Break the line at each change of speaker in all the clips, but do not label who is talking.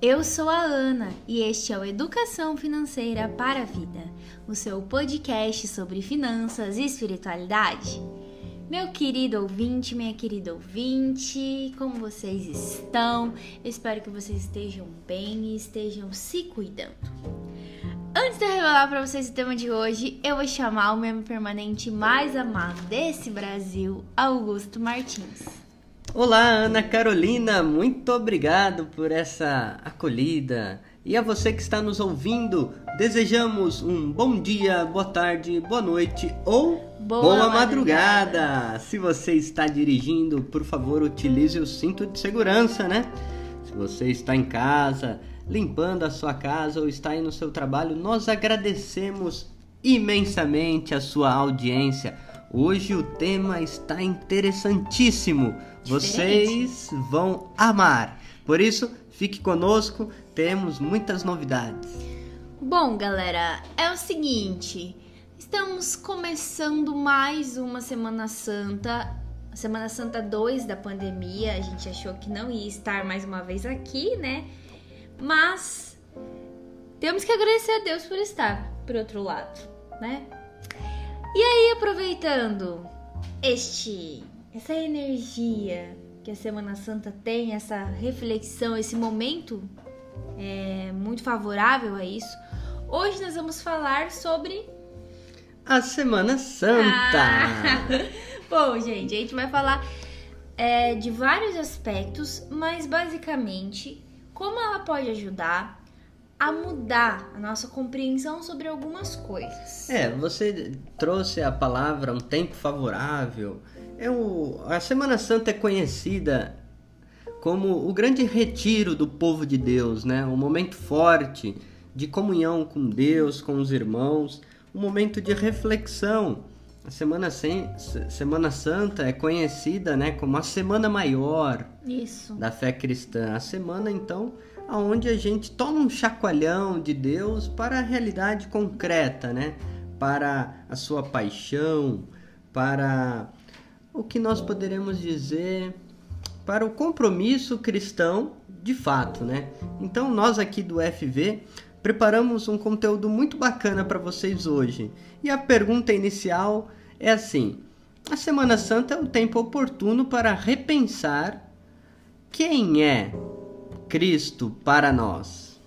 Eu sou a Ana e este é o Educação Financeira para a Vida, o seu podcast sobre finanças e espiritualidade. Meu querido ouvinte, minha querida ouvinte, como vocês estão? Eu espero que vocês estejam bem e estejam se cuidando. Antes de eu revelar para vocês o tema de hoje, eu vou chamar o membro permanente mais amado desse Brasil, Augusto Martins.
Olá, Ana Carolina, muito obrigado por essa acolhida. E a você que está nos ouvindo, desejamos um bom dia, boa tarde, boa noite ou boa madrugada. Se você está dirigindo, por favor, utilize o cinto de segurança, né? Se você está em casa, limpando a sua casa ou está aí no seu trabalho, nós agradecemos imensamente a sua audiência. Hoje o tema está interessantíssimo. Vocês vão amar. Por isso, fique conosco, temos muitas novidades.
Bom, galera, é o seguinte, estamos começando mais uma Semana Santa, Semana Santa 2 da pandemia. A gente achou que não ia estar mais uma vez aqui, né? Mas temos que agradecer a Deus por estar, por outro lado, né? E aí, aproveitando essa energia que a Semana Santa tem, essa reflexão, esse momento muito favorável a isso, hoje nós vamos falar sobre
a Semana Santa.
Bom, gente, a gente vai falar de vários aspectos, mas basicamente como ela pode ajudar a mudar a nossa compreensão sobre algumas coisas.
Você trouxe a palavra um tempo favorável. A Semana Santa é conhecida como o grande retiro do povo de Deus, né? Um momento forte de comunhão com Deus, com os irmãos, um momento de reflexão. A Semana Santa é conhecida, né, como a semana maior da fé cristã. A semana, então, onde a gente toma um chacoalhão de Deus para a realidade concreta, né? Para a sua paixão, para o que nós poderemos dizer, para o compromisso cristão de fato, né? Então nós aqui do FV preparamos um conteúdo muito bacana para vocês hoje. E a pergunta inicial é assim: a Semana Santa é o tempo oportuno para repensar quem é Cristo para nós.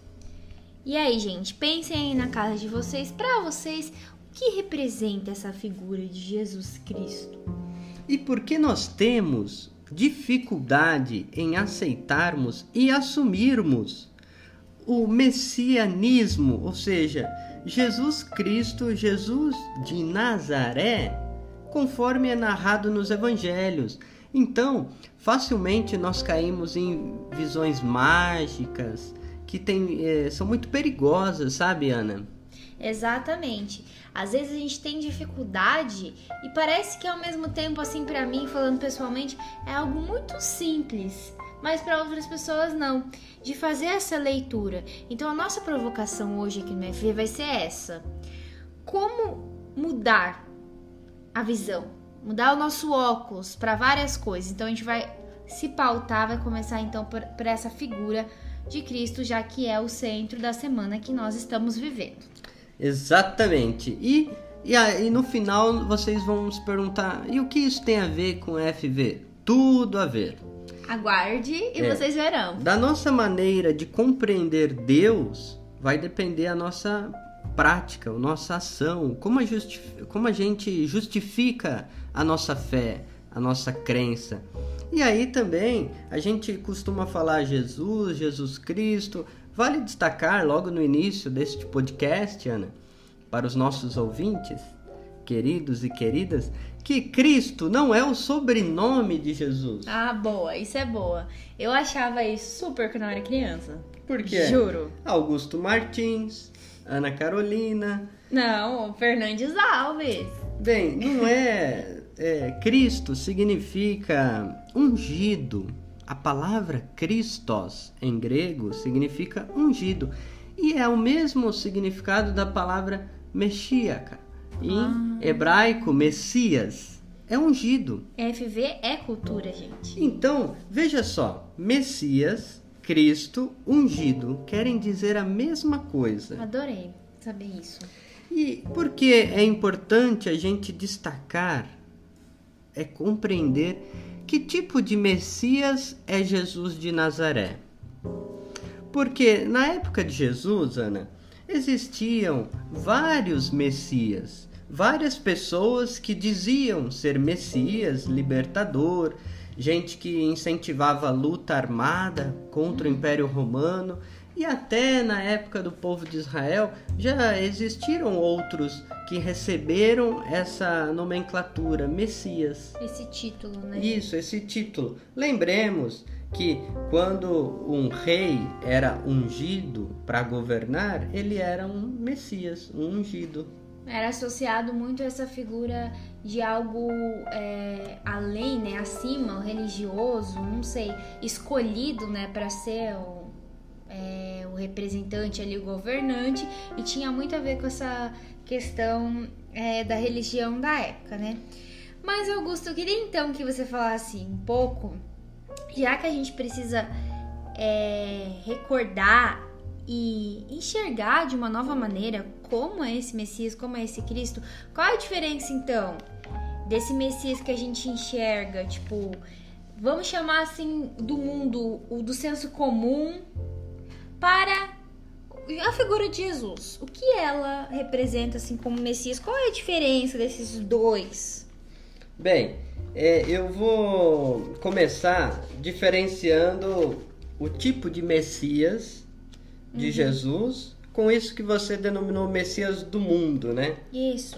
E aí, gente, pensem aí na casa de vocês, para vocês, o que representa essa figura de Jesus Cristo?
E por que nós temos dificuldade em aceitarmos e assumirmos o messianismo, ou seja, Jesus Cristo, Jesus de Nazaré, conforme é narrado nos evangelhos? Então, facilmente nós caímos em visões mágicas que são muito perigosas, sabe, Ana?
Exatamente. Às vezes a gente tem dificuldade e parece que ao mesmo tempo, assim, pra mim, falando pessoalmente, é algo muito simples, mas para outras pessoas não, de fazer essa leitura. Então a nossa provocação hoje aqui no FV vai ser essa: como mudar a visão, mudar o nosso óculos para várias coisas. Então a gente vai se pautar, vai começar então por essa figura de Cristo, já que é o centro da semana que nós estamos vivendo.
Exatamente. E aí no final vocês vão se perguntar: e o que isso tem a ver com FV? Tudo a ver.
Aguarde e vocês verão.
Da nossa maneira de compreender Deus vai depender a nossa prática, a nossa ação, como a gente justifica a nossa fé, a nossa crença. E aí também a gente costuma falar Jesus Cristo. Vale destacar logo no início deste podcast, Ana, para os nossos ouvintes, queridos e queridas, que Cristo não é o sobrenome de Jesus.
Ah, boa, isso é boa. Eu achava isso super quando eu era criança.
Por quê?
Juro.
Augusto Martins, Ana Carolina.
Não, Fernandes Alves.
Bem, não Cristo significa ungido. A palavra Christos em grego significa ungido. E é o mesmo significado da palavra Messias. Em hebraico, Messias é ungido.
FV é cultura, gente.
Então, veja só, Messias, Cristo, ungido, querem dizer a mesma coisa.
Adorei saber isso.
E por que é importante a gente destacar, compreender que tipo de Messias é Jesus de Nazaré? Porque na época de Jesus, Ana, existiam vários Messias, várias pessoas que diziam ser Messias, libertador, gente que incentivava a luta armada contra o Império Romano, e até na época do povo de Israel já existiram outros que receberam essa nomenclatura, Messias.
Esse título, né?
Isso, esse título. Lembremos que quando um rei era ungido para governar, ele era um Messias, um ungido.
Era associado muito a essa figura de algo além, né, acima, o religioso, não sei, escolhido, né, para ser o representante ali, o governante, e tinha muito a ver com essa questão da religião da época, né? Mas, Augusto, eu queria então que você falasse um pouco, já que a gente precisa recordar e enxergar de uma nova maneira como é esse Messias, como é esse Cristo, qual é a diferença então desse Messias que a gente enxerga, tipo, vamos chamar assim, do mundo, do senso comum, para a figura de Jesus? O que ela representa assim como Messias? Qual é a diferença desses dois?
Bem, eu vou começar diferenciando o tipo de Messias de Jesus com isso que você denominou Messias do mundo, né?
Isso.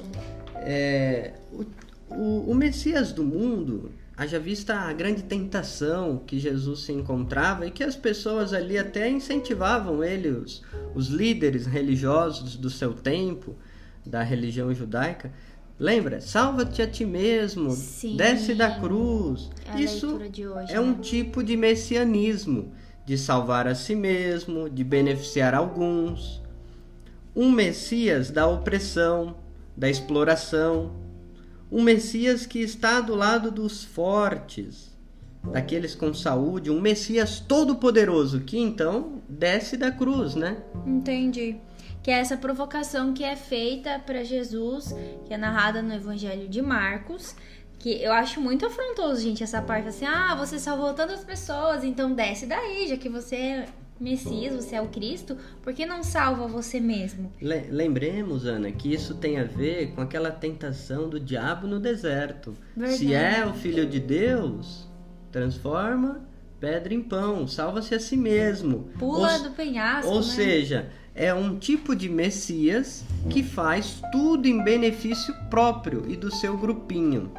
O Messias do mundo, haja vista a grande tentação que Jesus se encontrava e que as pessoas ali até incentivavam ele, os líderes religiosos do seu tempo, da religião judaica. Lembra? Salva-te a ti mesmo,
Sim.
Desce da cruz.
Isso de hoje,
um tipo de messianismo, de salvar a si mesmo, de beneficiar alguns. Um Messias da opressão, da exploração. Um Messias que está do lado dos fortes, daqueles com saúde. Um Messias todo-poderoso que então desce da cruz, né?
Entendi. Que é essa provocação que é feita para Jesus, que é narrada no Evangelho de Marcos, que eu acho muito afrontoso, gente, essa parte assim, você salvou tantas pessoas, então desce daí, já que você é Messias, você é o Cristo, por que não salva você mesmo?
Lembremos, Ana, que isso tem a ver com aquela tentação do diabo no deserto.
Verdade.
Se é o Filho de Deus, transforma pedra em pão, salva-se a si mesmo.
Pula do penhasco,
Ou
né?
seja, é um tipo de Messias que faz tudo em benefício próprio e do seu grupinho.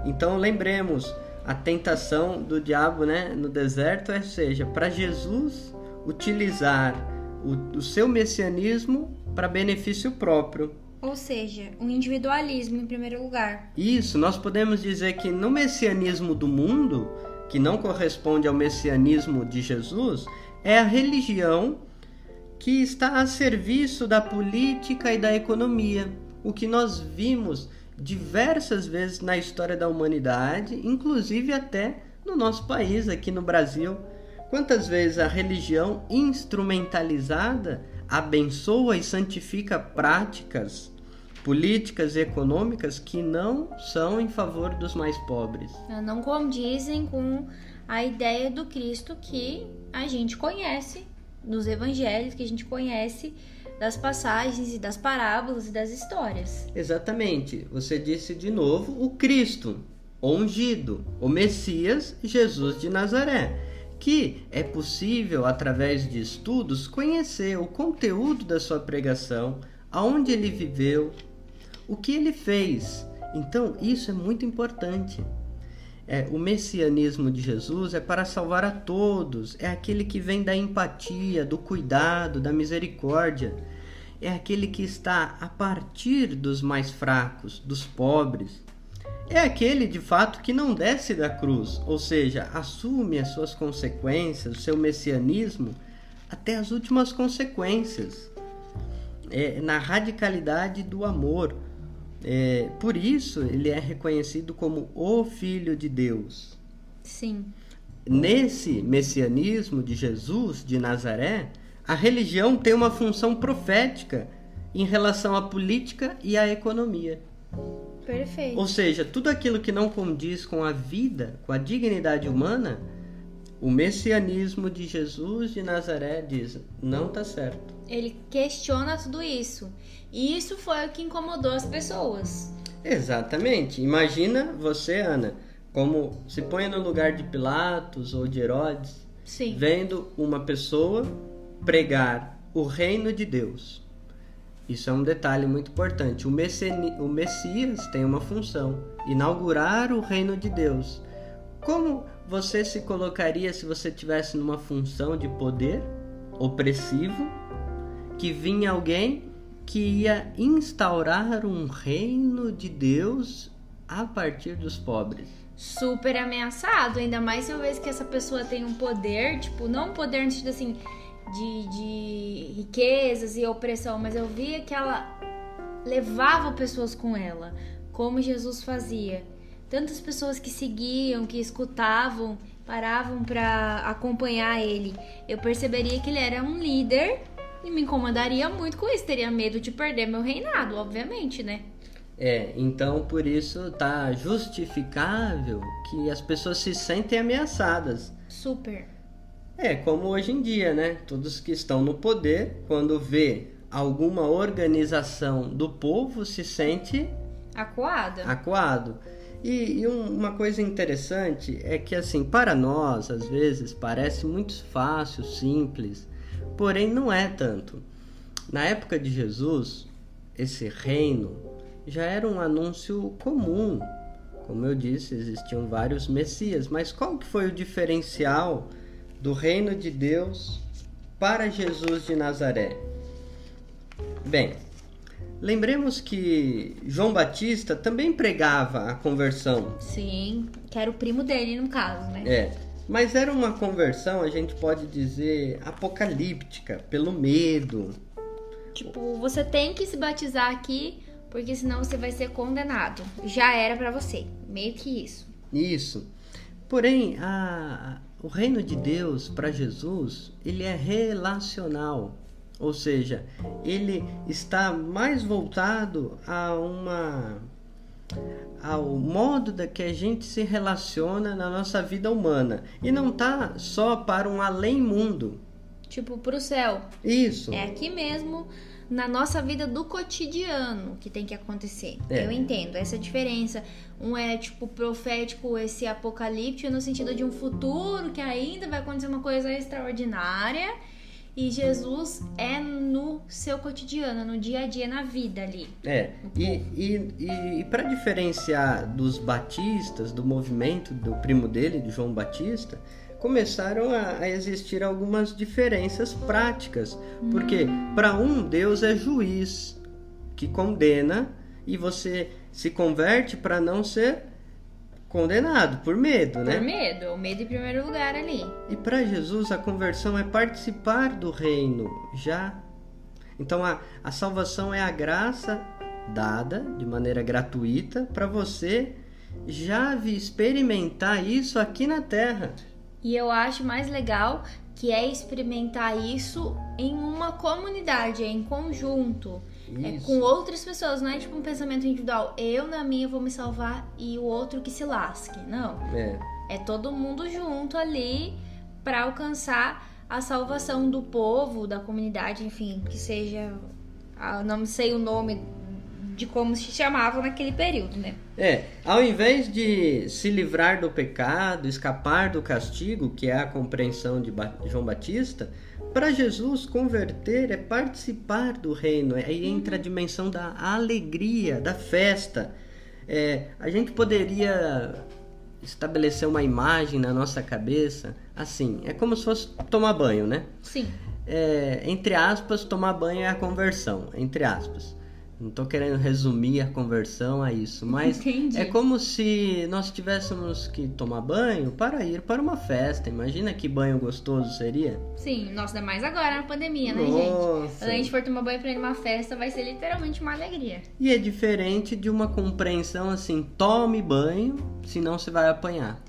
Então lembremos, a tentação do diabo, né, no deserto, ou seja, para Jesus utilizar o seu messianismo para benefício próprio.
Ou seja, um individualismo em primeiro lugar.
Isso, nós podemos dizer que no messianismo do mundo, que não corresponde ao messianismo de Jesus, é a religião que está a serviço da política e da economia. O que nós vimos diversas vezes na história da humanidade, inclusive até no nosso país, aqui no Brasil. Quantas vezes a religião instrumentalizada abençoa e santifica práticas políticas e econômicas que não são em favor dos mais pobres.
Não condizem com a ideia do Cristo que a gente conhece nos evangelhos, que a gente conhece das passagens e das parábolas e das histórias.
Exatamente. Você disse de novo o Cristo, o ungido, o Messias, Jesus de Nazaré, que é possível, através de estudos, conhecer o conteúdo da sua pregação, aonde ele viveu, o que ele fez. Então, isso é muito importante. O messianismo de Jesus é para salvar a todos, é aquele que vem da empatia, do cuidado, da misericórdia, é aquele que está a partir dos mais fracos, dos pobres. É aquele, de fato, que não desce da cruz, ou seja, assume as suas consequências, o seu messianismo, até as últimas consequências, na radicalidade do amor. Por isso, ele é reconhecido como o Filho de Deus.
Sim.
nesse messianismo de Jesus de Nazaré, a religião tem uma função profética em relação à política e à economia.
Perfeito.
Ou seja, tudo aquilo que não condiz com a vida, com a dignidade humana, o messianismo de Jesus de Nazaré diz, não está certo.
Ele questiona tudo isso. E isso foi o que incomodou as pessoas.
Exatamente. Imagina você, Ana, como se põe no lugar de Pilatos ou de Herodes,
Sim.
vendo uma pessoa pregar o reino de Deus. Isso é um detalhe muito importante. O Messias tem uma função, inaugurar o reino de Deus. Como você se colocaria se você estivesse numa função de poder opressivo, que vinha alguém que ia instaurar um reino de Deus a partir dos pobres?
Super ameaçado, ainda mais se eu vejo que essa pessoa tem um poder, tipo, não um poder no sentido assim de riquezas e opressão, mas eu via que ela levava pessoas com ela, como Jesus fazia. Tantas pessoas que seguiam, que escutavam, paravam para acompanhar ele. Eu perceberia que ele era um líder e me incomodaria muito com isso. Teria medo de perder meu reinado, obviamente, né?
Então por isso tá justificável que as pessoas se sentem ameaçadas.
Super.
Como hoje em dia, né? Todos que estão no poder, quando vê alguma organização do povo, se sente acuado. E uma coisa interessante é que, assim, para nós, às vezes, parece muito fácil, simples, porém não é tanto. Na época de Jesus, esse reino já era um anúncio comum. Como eu disse, existiam vários messias, mas qual que foi o diferencial do reino de Deus para Jesus de Nazaré? Bem, lembremos que João Batista também pregava a conversão.
Sim, que era o primo dele no caso, né?
Mas era uma conversão, a gente pode dizer, apocalíptica, pelo medo.
Tipo, você tem que se batizar aqui, porque senão você vai ser condenado. Já era pra você, meio que isso.
Isso. Porém, o reino de Deus para Jesus, ele é relacional. Ou seja, ele está mais voltado ao modo da que a gente se relaciona na nossa vida humana. E não está só para um além-mundo.
Tipo, pro céu.
Isso.
É aqui mesmo, na nossa vida do cotidiano, que tem que acontecer. Eu entendo essa diferença. Um é, tipo, profético, esse apocalíptico, no sentido de um futuro que ainda vai acontecer uma coisa extraordinária. E Jesus é no seu cotidiano, no dia a dia, na vida ali. E
para diferenciar dos batistas, do movimento do primo dele, de João Batista, começaram a existir algumas diferenças práticas. Porque para um, Deus é juiz que condena e você se converte para não ser condenado, por medo, né?
Por medo, o medo em primeiro lugar ali.
E para Jesus a conversão é participar do reino já. Então a salvação é a graça dada de maneira gratuita para você já experimentar isso aqui na terra.
E eu acho mais legal que é experimentar isso em uma comunidade, em conjunto. Com outras pessoas, não é tipo um pensamento individual. Eu na minha vou me salvar e o outro que se lasque. Não. É todo mundo junto ali para alcançar a salvação do povo, da comunidade, enfim, que seja. Não sei o nome de como se chamava naquele período, né?
Ao invés de se livrar do pecado, escapar do castigo, que é a compreensão de João Batista, para Jesus, converter é participar do reino. Aí entra a dimensão da alegria, da festa. A gente poderia estabelecer uma imagem na nossa cabeça, assim, é como se fosse tomar banho, né?
Sim.
Entre aspas, tomar banho é a conversão, entre aspas. Não estou querendo resumir a conversão a isso, mas
Entendi.
É como se nós tivéssemos que tomar banho para ir para uma festa. Imagina que banho gostoso seria.
Sim, nossa, ainda mais agora na pandemia, né, gente? Quando a gente for tomar banho para ir numa festa, vai ser literalmente uma alegria.
E é diferente de uma compreensão assim, tome banho, senão você vai apanhar.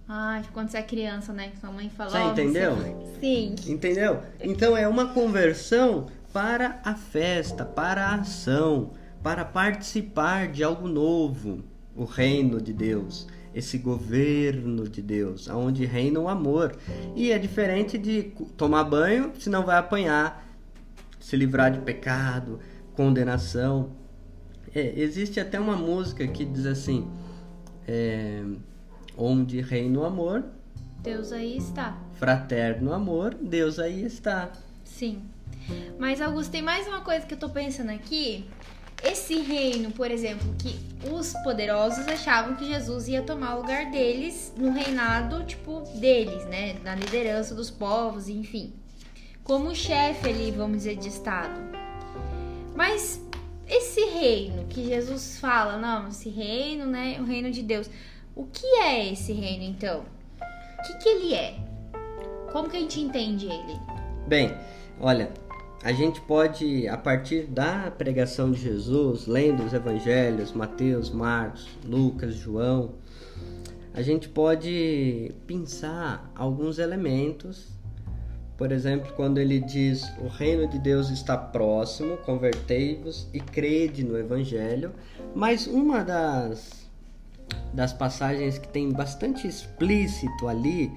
Ah, quando você é criança, né? Que sua mãe fala...
Você entendeu?
Sim.
Entendeu? Então é uma conversão para a festa, para a ação, para participar de algo novo. O reino de Deus, esse governo de Deus, onde reina o amor. E é diferente de tomar banho, senão vai apanhar, se livrar de pecado, condenação. Existe até uma música que diz assim, onde reina o amor,
Deus aí está.
Fraterno amor, Deus aí está.
Sim. Mas, Augusto, tem mais uma coisa que eu tô pensando aqui. Esse reino, por exemplo, que os poderosos achavam que Jesus ia tomar o lugar deles no reinado, tipo, deles, né? Na liderança dos povos, enfim. Como chefe ali, vamos dizer, de Estado. Mas esse reino que Jesus fala, não, esse reino, né? O reino de Deus. O que é esse reino, então? O que ele é? Como que a gente entende ele?
Bem, olha, a gente pode, a partir da pregação de Jesus, lendo os evangelhos, Mateus, Marcos, Lucas, João, a gente pode pensar alguns elementos. Por exemplo, quando ele diz, o reino de Deus está próximo, convertei-vos e crede no evangelho. Mas uma das passagens que tem bastante explícito ali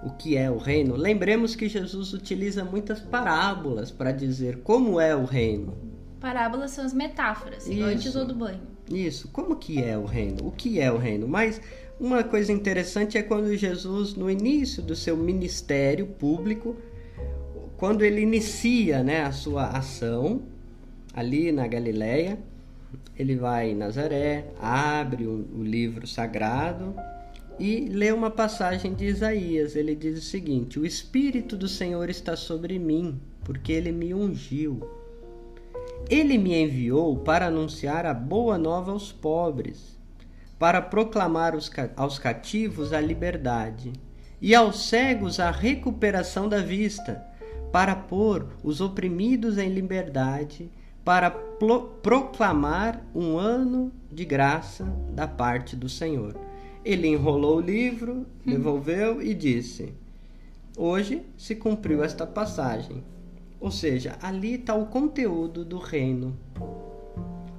o que é o reino, lembremos que Jesus utiliza muitas parábolas para dizer como é o reino.
Parábolas são as metáforas, igual a gente usou do banho.
Isso, como que é o reino? O que é o reino? Mas uma coisa interessante é quando Jesus, no início do seu ministério público, quando ele inicia, né, a sua ação ali na Galileia, ele vai em Nazaré, abre o livro sagrado e lê uma passagem de Isaías. Ele diz o seguinte: o Espírito do Senhor está sobre mim, porque Ele me ungiu. Ele me enviou para anunciar a boa nova aos pobres, para proclamar aos cativos a liberdade e aos cegos a recuperação da vista, para pôr os oprimidos em liberdade, para proclamar um ano de graça da parte do Senhor. Ele enrolou o livro, devolveu e disse: hoje se cumpriu esta passagem. Ou seja, ali está o conteúdo do reino.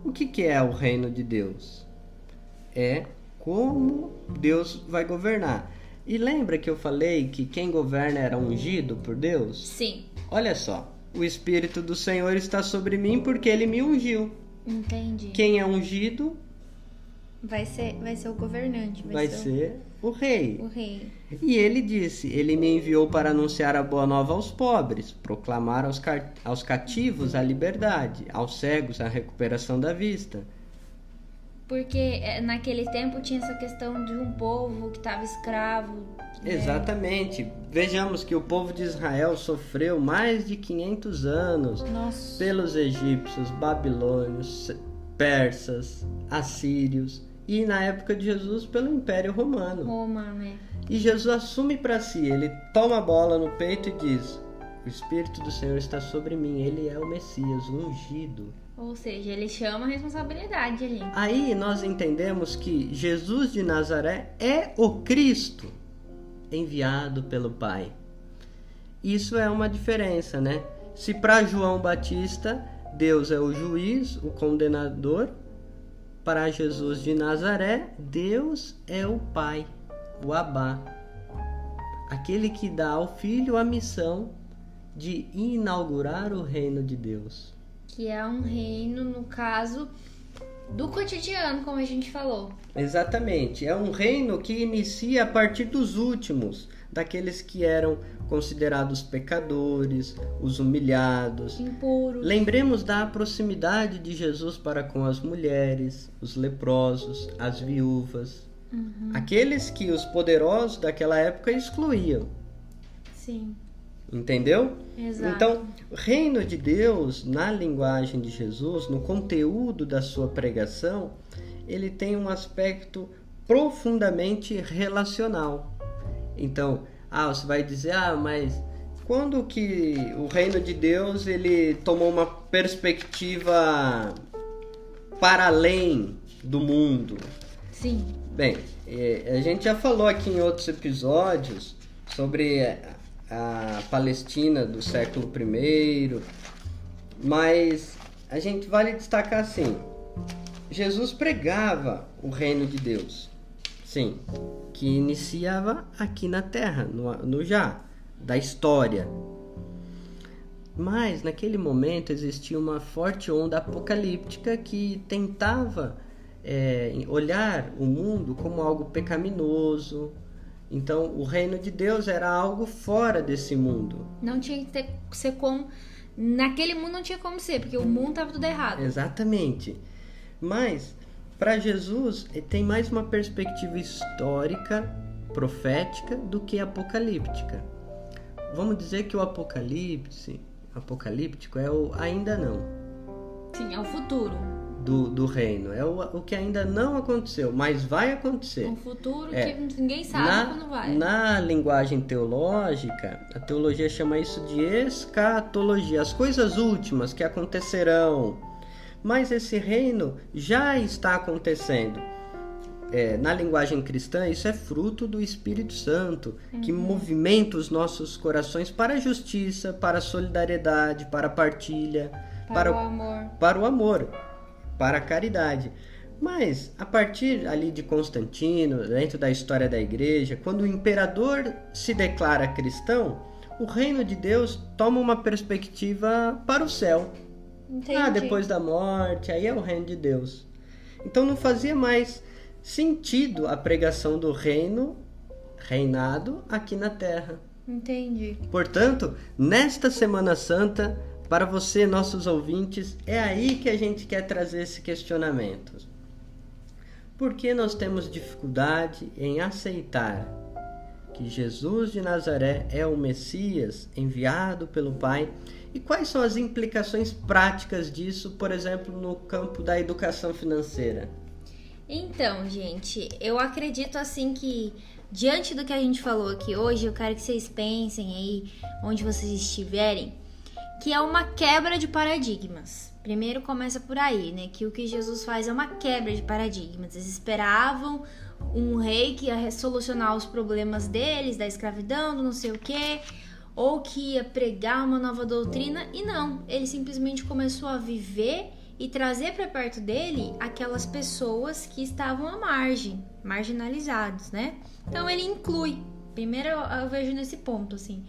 O que é o reino de Deus? É como Deus vai governar. E lembra que eu falei que quem governa era ungido por Deus?
Sim.
Olha só, o Espírito do Senhor está sobre mim porque Ele me ungiu.
Entendi.
Quem é ungido?
Vai ser o governante.
Vai ser o rei.
O rei.
E ele disse, ele me enviou para anunciar a boa nova aos pobres, proclamar aos cativos a liberdade, aos cegos a recuperação da vista.
Porque naquele tempo tinha essa questão de um povo que estava escravo.
Exatamente. Vejamos que o povo de Israel sofreu mais de 500 anos pelos egípcios, babilônios, persas, assírios e na época de Jesus pelo Império Romano.
Roma, né?
E Jesus assume para si, ele toma a bola no peito e diz: o Espírito do Senhor está sobre mim, ele é o Messias, o ungido.
Ou seja, ele chama a responsabilidade ali.
Aí nós entendemos que Jesus de Nazaré é o Cristo enviado pelo Pai. Isso é uma diferença, né? Se para João Batista Deus é o juiz, o condenador, para Jesus de Nazaré Deus é o Pai, o Abá, aquele que dá ao Filho a missão de inaugurar o reino de Deus.
Que é um reino, no caso, do cotidiano, como a gente falou.
Exatamente. É um reino que inicia a partir dos últimos, daqueles que eram considerados pecadores, os humilhados,
impuros.
Lembremos da proximidade de Jesus para com as mulheres, os leprosos, as viúvas, aqueles que os poderosos daquela época excluíam.
Sim.
Entendeu?
Exato.
Então, o reino de Deus, na linguagem de Jesus, no conteúdo da sua pregação, ele tem um aspecto profundamente relacional. Então, você vai dizer, mas quando que o reino de Deus ele tomou uma perspectiva para além do mundo?
Sim.
Bem, a gente já falou aqui em outros episódios sobre a Palestina do século I, mas a gente vale destacar assim, Jesus pregava o reino de Deus, sim, que iniciava aqui na Terra, no já, da história. Mas naquele momento existia uma forte onda apocalíptica que tentava olhar o mundo como algo pecaminoso. Então o reino de Deus era algo fora desse mundo.
Não tinha que ser como... Naquele mundo não tinha como ser, porque o mundo estava tudo errado.
Exatamente. Mas para Jesus tem mais uma perspectiva histórica, profética, do que apocalíptica. Vamos dizer que o apocalíptico é o ainda não.
Sim, é o futuro.
Do reino. É o que ainda não aconteceu, mas vai acontecer.
Um futuro que ninguém sabe quando vai.
Na linguagem teológica, a teologia chama isso de escatologia, as coisas últimas que acontecerão. Mas esse reino já está acontecendo. Na linguagem cristã, isso é fruto do Espírito Santo, que movimenta os nossos corações para a justiça, para a solidariedade, para a partilha, para o amor, para a caridade. Mas, a partir ali de Constantino, dentro da história da igreja, quando o imperador se declara cristão, o reino de Deus toma uma perspectiva para o céu.
Entendi.
Depois da morte, aí é o reino de Deus. Então não fazia mais sentido a pregação do reinado aqui na terra.
Entendi.
Portanto, nesta Semana Santa, para você, nossos ouvintes, é aí que a gente quer trazer esse questionamento. Por que nós temos dificuldade em aceitar que Jesus de Nazaré é o Messias enviado pelo Pai? E quais são as implicações práticas disso, por exemplo, no campo da educação financeira?
Então, gente, eu acredito assim que, diante do que a gente falou aqui hoje, eu quero que vocês pensem aí, onde vocês estiverem, que é uma quebra de paradigmas. Primeiro começa por aí, né? Que o que Jesus faz é uma quebra de paradigmas. Eles esperavam um rei que ia solucionar os problemas deles, da escravidão, do não sei o quê, ou que ia pregar uma nova doutrina, e não. Ele simplesmente começou a viver e trazer para perto dele aquelas pessoas que estavam à margem, marginalizados, né? Então ele inclui. Primeiro eu vejo nesse ponto, assim.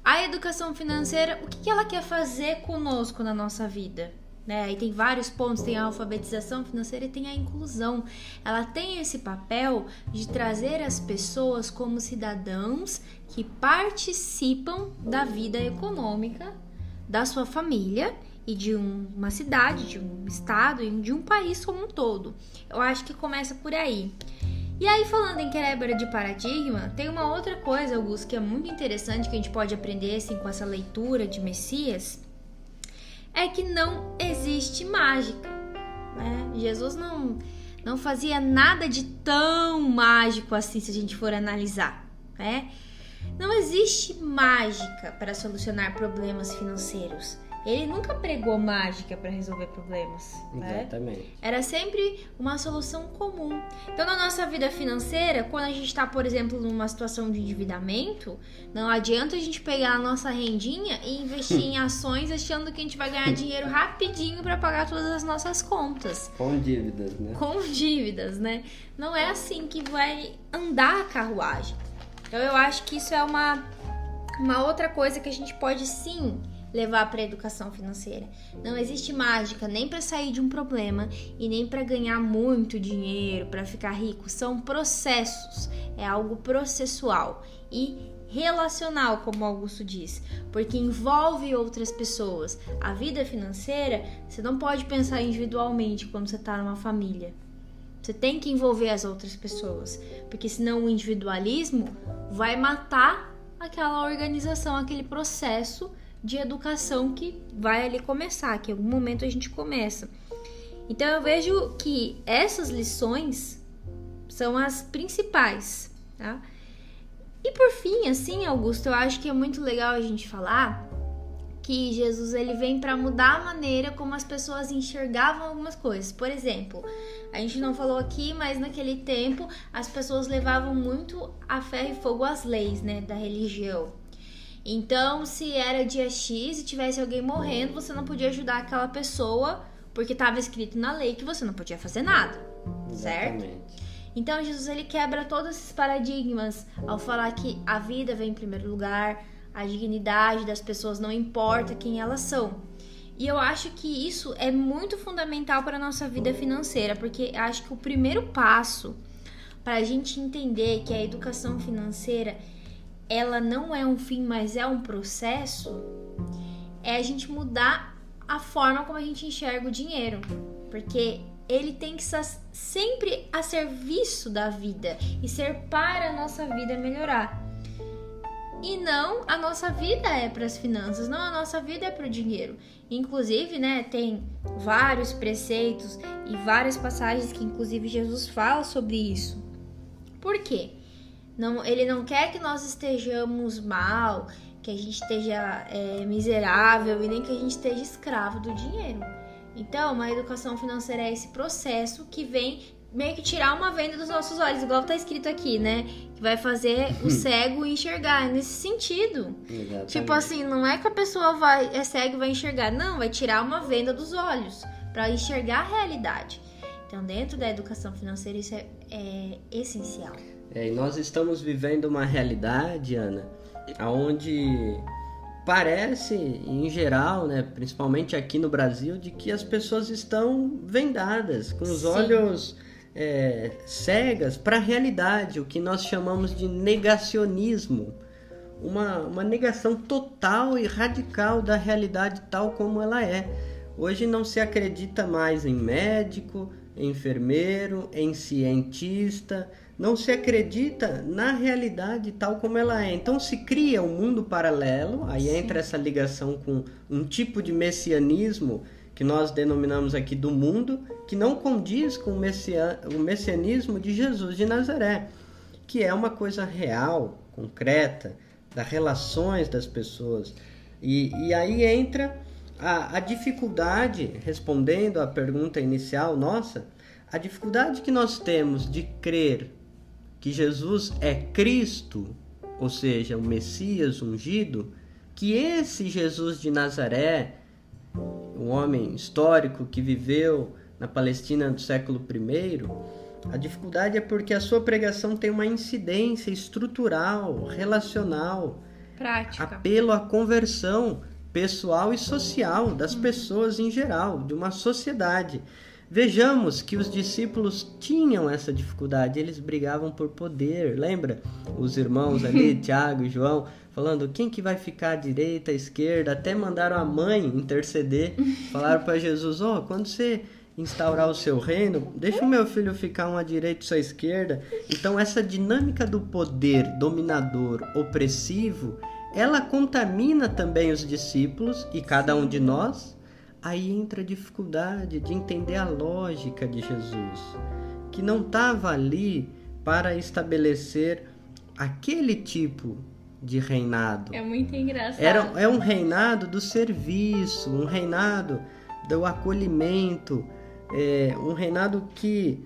A educação financeira, o que ela quer fazer conosco na nossa vida? Né? Aí tem vários pontos, tem a alfabetização financeira e tem a inclusão. Ela tem esse papel de trazer as pessoas como cidadãos que participam da vida econômica da sua família e de uma cidade, de um estado e de um país como um todo. Eu acho que começa por aí. E aí, falando em quebra de paradigma, tem uma outra coisa, Augusto, que é muito interessante, que a gente pode aprender assim, com essa leitura de Messias, é que não existe mágica, né? Jesus não fazia nada de tão mágico assim, se a gente for analisar, né? Não existe mágica para solucionar problemas financeiros. Ele nunca pregou mágica para resolver problemas.
Exatamente.
Né? Era sempre uma solução comum. Então, na nossa vida financeira, quando a gente está, por exemplo, numa situação de endividamento, não adianta a gente pegar a nossa rendinha e investir em ações achando que a gente vai ganhar dinheiro rapidinho para pagar todas as nossas contas.
Com dívidas, né?
Com dívidas, né? Não é assim que vai andar a carruagem. Então, eu acho que isso é uma outra coisa que a gente pode, sim, levar para a educação financeira. Não existe mágica nem para sair de um problema e nem para ganhar muito dinheiro, para ficar rico. São processos, é algo processual e relacional, como Augusto diz, porque envolve outras pessoas. A vida financeira, você não pode pensar individualmente quando você está numa família. Você tem que envolver as outras pessoas, porque senão o individualismo vai matar aquela organização, aquele processo de educação que vai ali começar, que em algum momento a gente começa. Então eu vejo que essas lições são as principais, tá? E por fim, assim, Augusto, eu acho que é muito legal a gente falar que Jesus ele vem para mudar a maneira como as pessoas enxergavam algumas coisas. Por exemplo, a gente não falou aqui, mas naquele tempo as pessoas levavam muito a ferro e fogo as leis, né, da religião. Então, se era dia X e tivesse alguém morrendo, você não podia ajudar aquela pessoa porque estava escrito na lei que você não podia fazer nada, certo?
Exatamente.
Então, Jesus ele quebra todos esses paradigmas ao falar que a vida vem em primeiro lugar, a dignidade das pessoas não importa quem elas são. E eu acho que isso é muito fundamental para a nossa vida financeira, porque acho que o primeiro passo para a gente entender que a educação financeira ela não é um fim, mas é um processo, é a gente mudar a forma como a gente enxerga o dinheiro, porque ele tem que estar sempre a serviço da vida e ser para a nossa vida melhorar. E não a nossa vida é para as finanças, não a nossa vida é para o dinheiro. Inclusive, né, tem vários preceitos e várias passagens que inclusive Jesus fala sobre isso. Por quê? Ele não quer que nós estejamos mal, que a gente esteja miserável e nem que a gente esteja escravo do dinheiro. Então, uma educação financeira é esse processo que vem meio que tirar uma venda dos nossos olhos, igual tá escrito aqui, né? Que vai fazer o cego enxergar. É nesse sentido.
Exatamente.
Tipo assim, não é que a pessoa é cega e vai enxergar. Não, vai tirar uma venda dos olhos para enxergar a realidade. Então, dentro da educação financeira, isso é essencial.
E nós estamos vivendo uma realidade, Ana, onde parece, em geral, né, principalmente aqui no Brasil, de que as pessoas estão vendadas, com os olhos cegas para a realidade, o que nós chamamos de negacionismo, uma negação total e radical da realidade tal como ela é. Hoje não se acredita mais em médico, em enfermeiro, em cientista, não se acredita na realidade tal como ela é. Então se cria um mundo paralelo, aí entra essa ligação com um tipo de messianismo que nós denominamos aqui do mundo, que não condiz com o messianismo de Jesus de Nazaré, que é uma coisa real, concreta, das relações das pessoas. E aí entra a dificuldade, respondendo à pergunta inicial nossa, a dificuldade que nós temos de crer que Jesus é Cristo, ou seja, o Messias ungido, que esse Jesus de Nazaré, um homem histórico que viveu na Palestina do século I, a dificuldade é porque a sua pregação tem uma incidência estrutural, relacional,
prática,
apelo à conversão pessoal e social das pessoas em geral, de uma sociedade. Vejamos que os discípulos tinham essa dificuldade, eles brigavam por poder, lembra? Os irmãos ali, Tiago e João, falando quem que vai ficar à direita, à esquerda, até mandaram a mãe interceder, falaram para Jesus, quando você instaurar o seu reino, deixa o meu filho ficar um à direita e um à esquerda. Então essa dinâmica do poder dominador, opressivo, ela contamina também os discípulos e cada um de nós. Aí entra a dificuldade de entender a lógica de Jesus, que não estava ali para estabelecer aquele tipo de reinado.
É muito engraçado.
É um reinado do serviço, um reinado do acolhimento, um reinado que,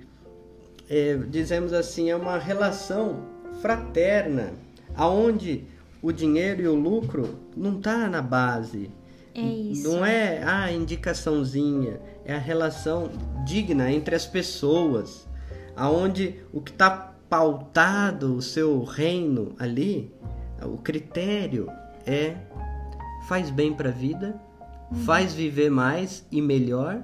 dizemos assim, é uma relação fraterna, onde o dinheiro e o lucro não está na base.
É isso.
Não é a indicaçãozinha, é a relação digna entre as pessoas, aonde o que está pautado o seu reino ali, o critério faz bem para a vida, faz viver mais e melhor,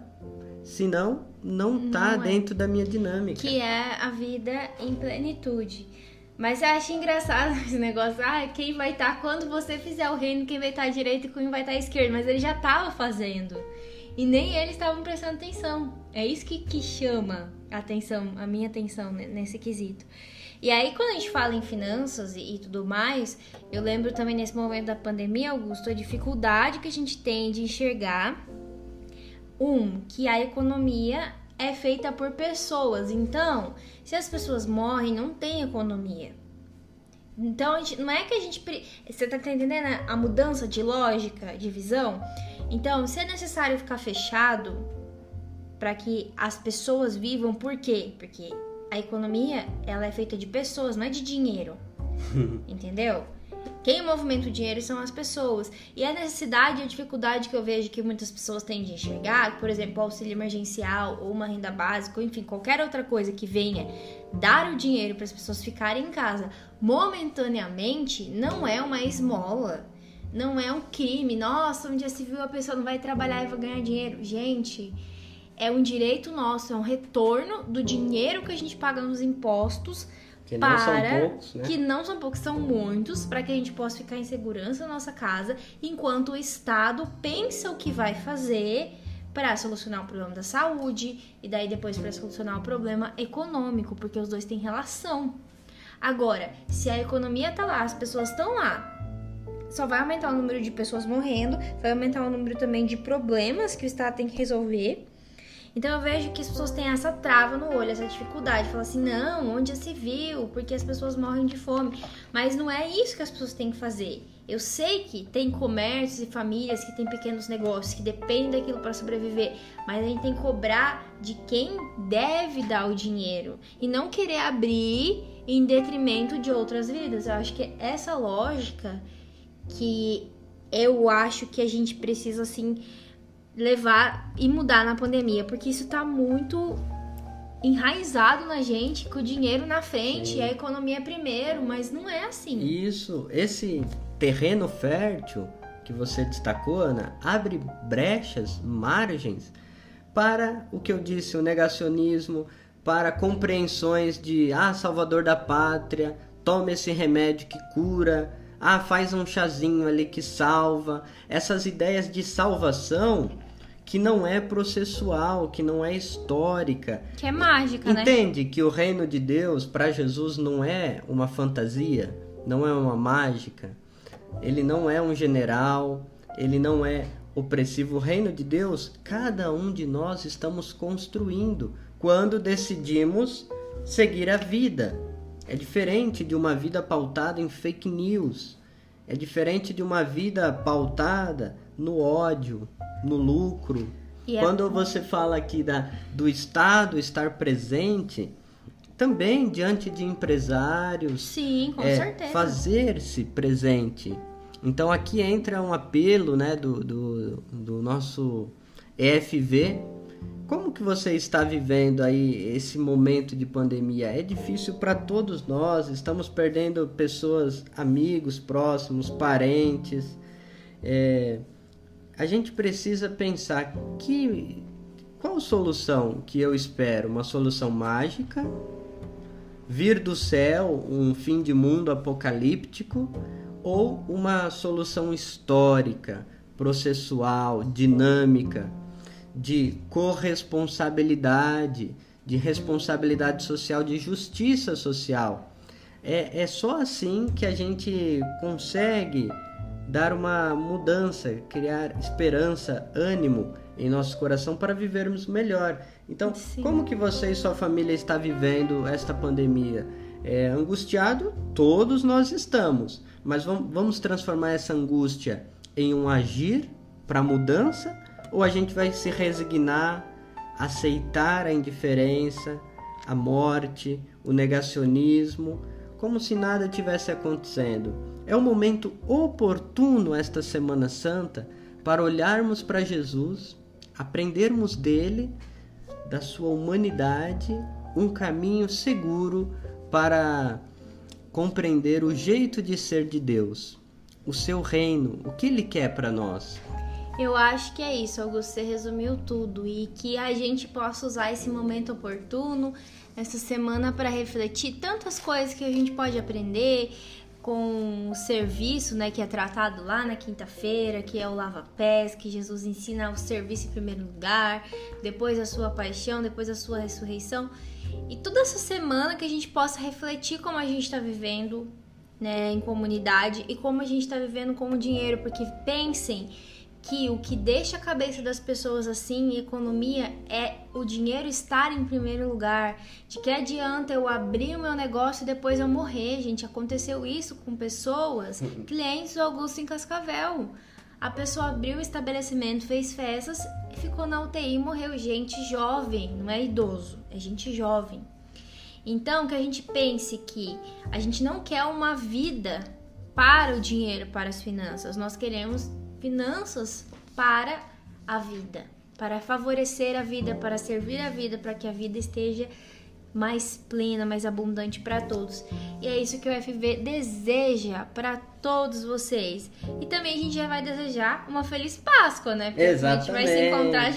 senão não está dentro da minha dinâmica.
Que é a vida em plenitude. Mas eu acho engraçado esse negócio, quem vai estar, quando você fizer o reino, quem vai estar à direita e quem vai estar à esquerda. Mas ele já estava fazendo. E nem eles estavam prestando atenção. É isso que chama a minha atenção nesse quesito. E aí, quando a gente fala em finanças e tudo mais, eu lembro também nesse momento da pandemia, Augusto, a dificuldade que a gente tem de enxergar, que a economia é feita por pessoas. Então, se as pessoas morrem, não tem economia. Então, não é que a gente... Você tá entendendo a mudança de lógica, de visão? Então, se é necessário ficar fechado para que as pessoas vivam, por quê? Porque a economia, ela é feita de pessoas, não é de dinheiro. Entendeu? Quem movimenta o dinheiro são as pessoas. E a necessidade e a dificuldade que eu vejo que muitas pessoas têm de enxergar, por exemplo, o auxílio emergencial ou uma renda básica, ou enfim, qualquer outra coisa que venha dar o dinheiro para as pessoas ficarem em casa momentaneamente, não é uma esmola, não é um crime. Nossa, um dia se viu a pessoa não vai trabalhar e vai ganhar dinheiro. Gente, é um direito nosso, é um retorno do dinheiro que a gente paga nos impostos.
Que não são poucos, né?
Que não são poucos, são muitos, para que a gente possa ficar em segurança na nossa casa, enquanto o Estado pensa o que vai fazer para solucionar o problema da saúde e daí depois para solucionar o problema econômico, porque os dois têm relação. Agora, se a economia tá lá, as pessoas estão lá, só vai aumentar o número de pessoas morrendo, vai aumentar o número também de problemas que o Estado tem que resolver. Então eu vejo que as pessoas têm essa trava no olho, essa dificuldade, falam assim, não, onde já se viu, porque as pessoas morrem de fome. Mas não é isso que as pessoas têm que fazer. Eu sei que tem comércios e famílias que têm pequenos negócios, que dependem daquilo para sobreviver, mas a gente tem que cobrar de quem deve dar o dinheiro e não querer abrir em detrimento de outras vidas. Eu acho que é essa lógica que eu acho que a gente precisa, assim, levar e mudar na pandemia, porque isso tá muito enraizado na gente, com o dinheiro na frente, e a economia primeiro, mas não é assim.
Isso, esse terreno fértil que você destacou, Ana, abre brechas, margens para o que eu disse, o negacionismo, para compreensões de, salvador da pátria, toma esse remédio que cura, faz um chazinho ali que salva. Essas ideias de salvação que não é processual, que não é histórica.
Que é mágica, né?
Entende que o reino de Deus, para Jesus, não é uma fantasia, não é uma mágica. Ele não é um general, ele não é opressivo. O reino de Deus, cada um de nós estamos construindo quando decidimos seguir a vida. É diferente de uma vida pautada em fake news. É diferente de uma vida pautada no ódio, no lucro. Quando você fala aqui do Estado estar presente, também diante de empresários,
sim, com certeza,
fazer-se presente. Então aqui entra um apelo, né, do nosso EFV. Como que você está vivendo aí esse momento de pandemia? É difícil para todos nós, estamos perdendo pessoas, amigos próximos, parentes. A gente precisa pensar qual solução que eu espero? Uma solução mágica? Vir do céu um fim de mundo apocalíptico? Ou uma solução histórica, processual, dinâmica, de corresponsabilidade, de responsabilidade social, de justiça social? É só assim que a gente consegue dar uma mudança, criar esperança, ânimo em nosso coração para vivermos melhor. Então, sim, como que você e sua família está vivendo esta pandemia? Angustiado? Todos nós estamos, mas vamos transformar essa angústia em um agir para mudança? Ou a gente vai se resignar, aceitar a indiferença, a morte, o negacionismo, como se nada tivesse acontecendo? É um momento oportuno esta Semana Santa para olharmos para Jesus, aprendermos dele, da sua humanidade, um caminho seguro para compreender o jeito de ser de Deus, o seu reino, o que ele quer para nós.
Eu acho que é isso, Augusto, você resumiu tudo, e que a gente possa usar esse momento oportuno, essa semana, para refletir tantas coisas que a gente pode aprender com o serviço, né, que é tratado lá na quinta-feira, que é o lava-pés, que Jesus ensina o serviço em primeiro lugar, depois a sua paixão, depois a sua ressurreição. E toda essa semana que a gente possa refletir como a gente está vivendo, né, em comunidade, e como a gente está vivendo com o dinheiro, porque pensem que o que deixa a cabeça das pessoas assim em economia é o dinheiro estar em primeiro lugar. De que adianta eu abrir o meu negócio e depois eu morrer, gente? Aconteceu isso com pessoas, clientes do Augusto em Cascavel. A pessoa abriu o estabelecimento, fez festas e ficou na UTI e morreu. Gente jovem, não é idoso, é gente jovem. Então, que a gente pense que a gente não quer uma vida para o dinheiro, para as finanças. Nós queremos finanças para a vida, para favorecer a vida, para servir a vida, para que a vida esteja mais plena, mais abundante para todos. E é isso que o FV deseja para todos vocês. E também a gente já vai desejar uma feliz Páscoa, né? Porque
Exatamente.
a gente vai se encontrar,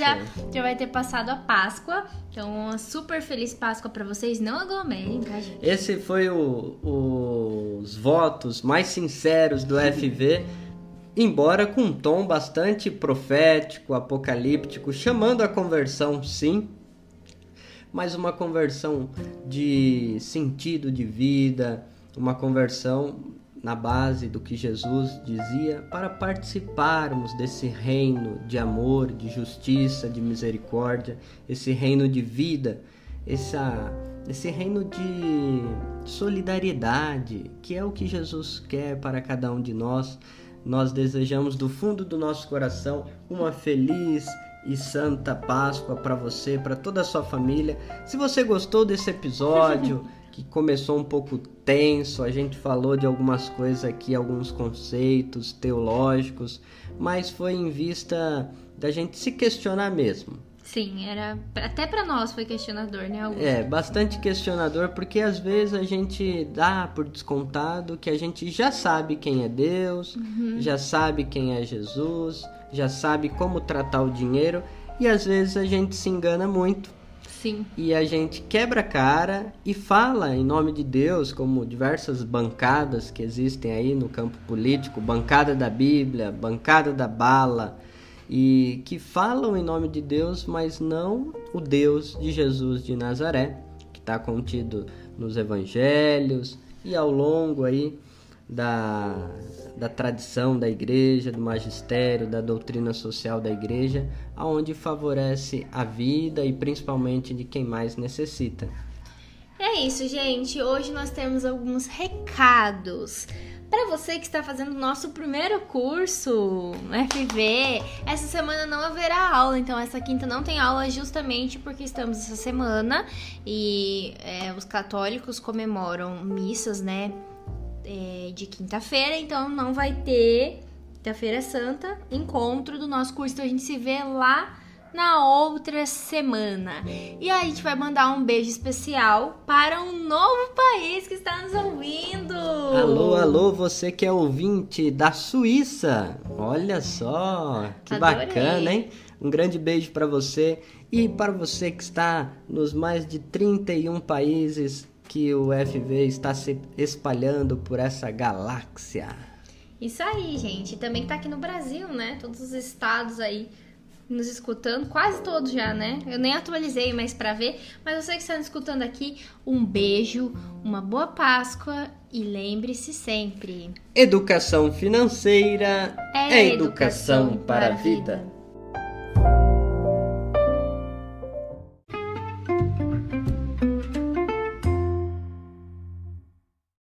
já vai ter passado a Páscoa. Então, uma super feliz Páscoa para vocês. Não aglomerem, tá, gente?
Esse foi os votos mais sinceros do FV, embora com um tom bastante profético, apocalíptico, chamando a conversão, sim, mas uma conversão de sentido de vida, uma conversão na base do que Jesus dizia, para participarmos desse reino de amor, de justiça, de misericórdia, esse reino de vida, esse reino de solidariedade, que é o que Jesus quer para cada um de nós. Nós desejamos do fundo do nosso coração uma feliz e santa Páscoa para você, para toda a sua família. Se você gostou desse episódio, que começou um pouco tenso, a gente falou de algumas coisas aqui, alguns conceitos teológicos, mas foi em vista da gente se questionar mesmo.
Sim, era até para nós foi questionador, né, Augusto?
Bastante questionador, porque às vezes a gente dá por descontado que a gente já sabe quem é Deus, já sabe quem é Jesus, já sabe como tratar o dinheiro, e às vezes a gente se engana muito.
Sim.
E a gente quebra a cara e fala em nome de Deus, como diversas bancadas que existem aí no campo político, bancada da Bíblia, bancada da bala, e que falam em nome de Deus, mas não o Deus de Jesus de Nazaré, que está contido nos evangelhos e ao longo aí da tradição da igreja, do magistério, da doutrina social da igreja, aonde favorece a vida e principalmente de quem mais necessita.
É isso, gente. Hoje nós temos alguns recados. Para você que está fazendo o nosso primeiro curso no FV, essa semana não haverá aula, então essa quinta não tem aula justamente porque estamos essa semana e os católicos comemoram missas, né, de quinta-feira, então não vai ter quinta-feira santa, encontro do nosso curso, então a gente se vê lá na outra semana. E aí a gente vai mandar um beijo especial para um novo país que está nos ouvindo.
Alô, alô, você que é ouvinte da Suíça. Olha só, que
Adorei.
Bacana, hein? Um grande beijo para você e para você que está nos mais de 31 países que o FV está se espalhando por essa galáxia.
Isso aí, gente. Também tá aqui no Brasil, né? Todos os estados aí nos escutando, quase todos já, né? Eu nem atualizei mais pra ver, mas você que está nos escutando aqui, um beijo, uma boa Páscoa e lembre-se sempre:
educação financeira é educação para a vida.